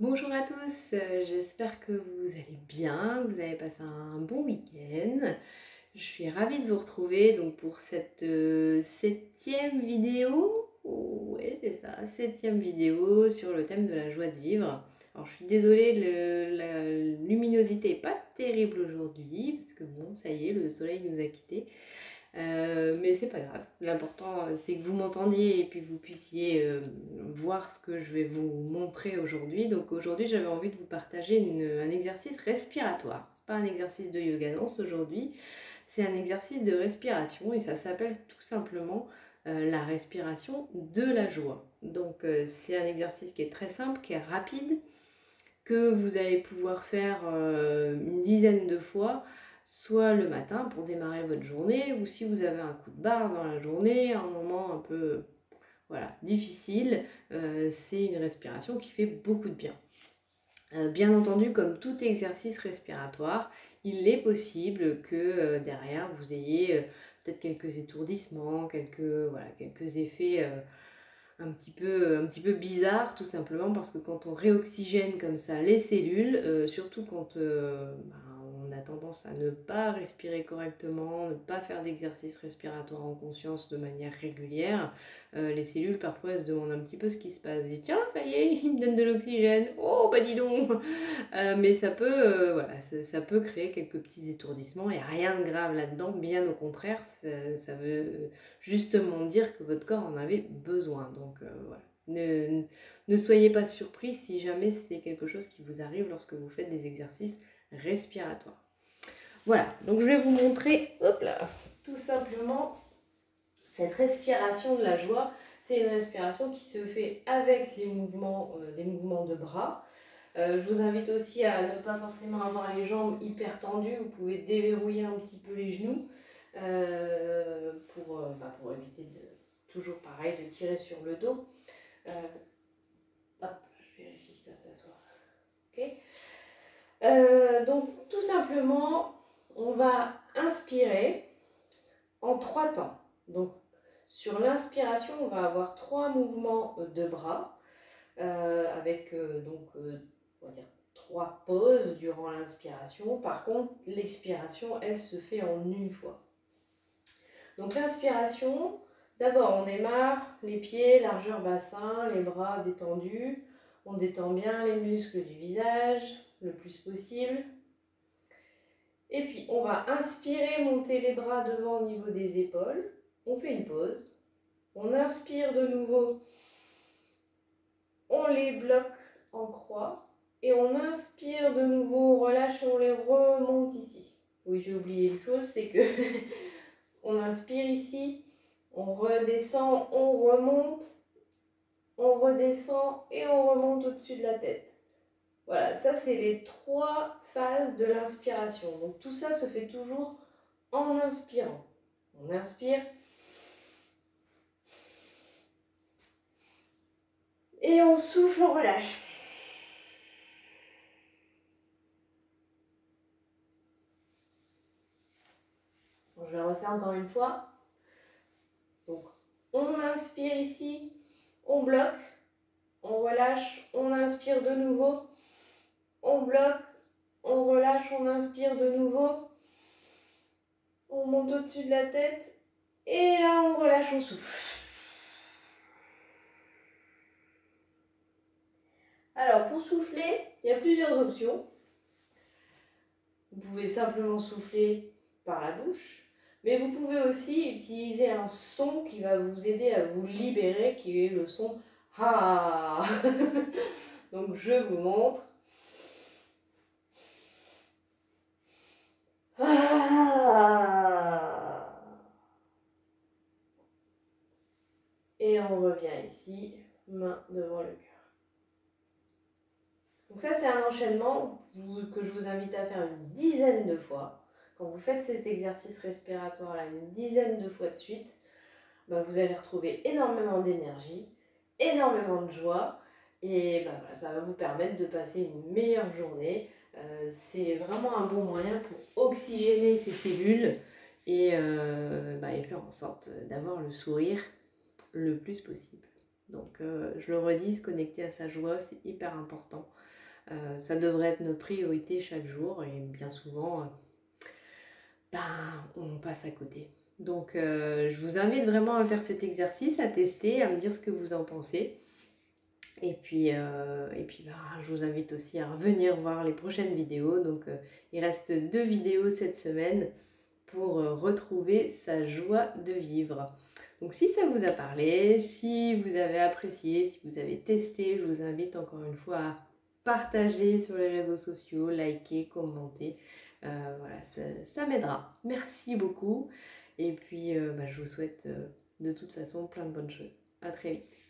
Bonjour à tous, j'espère que vous allez bien, que vous avez passé un bon week-end. Je suis ravie de vous retrouver donc pour cette septième vidéo. Ouais, c'est ça, septième vidéo sur le thème de la joie de vivre. Alors je suis désolée, la luminosité n'est pas terrible aujourd'hui parce que bon, ça y est, le soleil nous a quittés. Mais c'est pas grave. L'important, c'est que vous m'entendiez et puis vous puissiez voir ce que je vais vous montrer aujourd'hui. Donc aujourd'hui, j'avais envie de vous partager un exercice respiratoire. C'est pas un exercice de yoga danse aujourd'hui, c'est un exercice de respiration et ça s'appelle tout simplement la respiration de la joie. Donc c'est un exercice qui est très simple, qui est rapide, que vous allez pouvoir faire une dizaine de fois, soit le matin pour démarrer votre journée, ou si vous avez un coup de barre dans la journée, un moment un peu difficile, c'est une respiration qui fait beaucoup de bien. Bien entendu, comme tout exercice respiratoire, il est possible que derrière vous ayez peut-être quelques étourdissements, quelques effets un petit peu bizarre, tout simplement parce que quand on réoxygène comme ça les cellules, surtout quand on a tendance à ne pas respirer correctement, ne pas faire d'exercice respiratoire en conscience de manière régulière, les cellules parfois se demandent un petit peu ce qui se passe. Elles disent tiens, ça y est, il me donne de l'oxygène, oh bah dis donc. Mais ça peut, ça peut créer quelques petits étourdissements. Il n'y a rien de grave là-dedans, bien au contraire, ça veut justement dire que votre corps en avait besoin. Donc voilà. Ne soyez pas surpris si jamais c'est quelque chose qui vous arrive lorsque vous faites des exercices respiratoires. Voilà, donc je vais vous montrer, hop là, tout simplement cette respiration de la joie. C'est une respiration qui se fait avec les mouvements, des mouvements de bras. Je vous invite aussi à ne pas forcément avoir les jambes hyper tendues. Vous pouvez déverrouiller un petit peu les genoux pour éviter toujours pareil de tirer sur le dos. Hop, je vérifie que ça s'assoit. Ok. Donc tout simplement, on va inspirer en 3 temps. Donc sur l'inspiration, on va avoir 3 mouvements de bras avec on va dire 3 pauses durant l'inspiration. Par contre, l'expiration, elle se fait en une fois. Donc l'inspiration, d'abord on démarre les pieds, largeur bassin, les bras détendus. On détend bien les muscles du visage le plus possible. Et puis on va inspirer, monter les bras devant au niveau des épaules. On fait une pause. On inspire de nouveau. On les bloque en croix. Et on inspire de nouveau, on relâche et on les remonte ici. Oui, j'ai oublié une chose, c'est que on inspire ici, on redescend, on remonte, on redescend et on remonte au-dessus de la tête. Voilà, ça c'est les 3 phases de l'inspiration. Donc tout ça se fait toujours en inspirant. On inspire et on souffle, on relâche. Bon, je vais refaire encore une fois. Donc on inspire ici, on bloque, on relâche, on inspire de nouveau, on bloque, on relâche, on inspire de nouveau, on monte au-dessus de la tête et là on relâche, on souffle. Alors pour souffler, il y a plusieurs options. Vous pouvez simplement souffler par la bouche, mais vous pouvez aussi utiliser un son qui va vous aider à vous libérer, qui est le son ha. Donc je vous montre. Et on revient ici, main devant le cœur. Donc ça c'est un enchaînement que je vous invite à faire une dizaine de fois. Quand vous faites cet exercice respiratoire là une dizaine de fois de suite, vous allez retrouver énormément d'énergie, énormément de joie et voilà, ça va vous permettre de passer une meilleure journée. C'est vraiment un bon moyen pour oxygéner ces cellules et faire en sorte d'avoir le sourire le plus possible. Donc je le redis, se connecter à sa joie, c'est hyper important. Ça devrait être notre priorité chaque jour et bien souvent, on passe à côté. Donc je vous invite vraiment à faire cet exercice, à tester, à me dire ce que vous en pensez. Et puis je vous invite aussi à revenir voir les prochaines vidéos. Donc il reste 2 vidéos cette semaine pour retrouver sa joie de vivre. Donc si ça vous a parlé, si vous avez apprécié, si vous avez testé, je vous invite encore une fois à partager sur les réseaux sociaux, liker, commenter. Voilà, ça m'aidera. Merci beaucoup. Et puis je vous souhaite de toute façon plein de bonnes choses. À très vite.